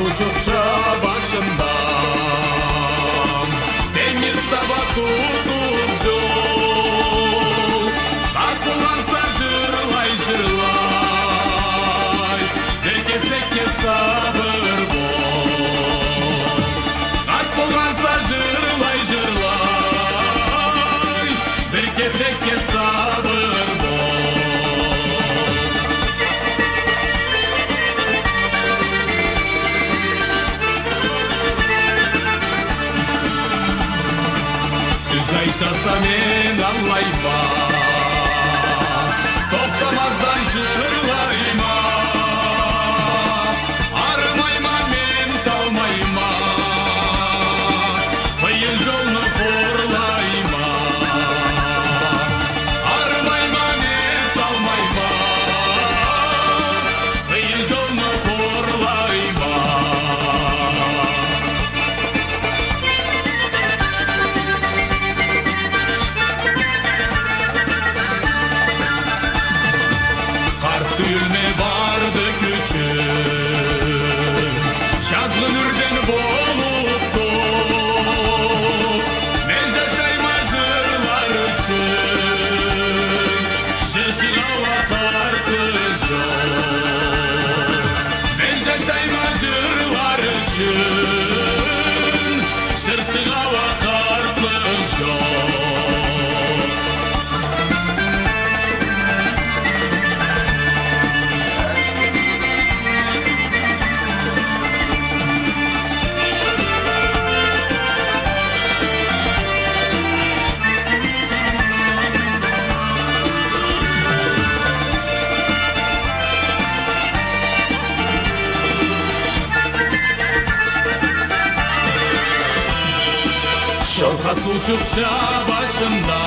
uçukça başında, denizde tutup yol, takılansa jırlay jırlay, herkese sabır bol. Takılansa jırlay jırlay, herkese sabır bol. Айтаса мен аллайма, тоқтамаздан жырлайма, арымайма мен талмайма, қиын жолны хорлайма, арымайма мен талмайма, қиын жолны хорлайма. Tüyülme vardı küçük, yazgın ürden bolup top. Men yaşayma jırlar üçün, jırjığa tartış yok. Men yaşayma jırlar üçün, jırjığa tartış yok. Şorka uçukça başında,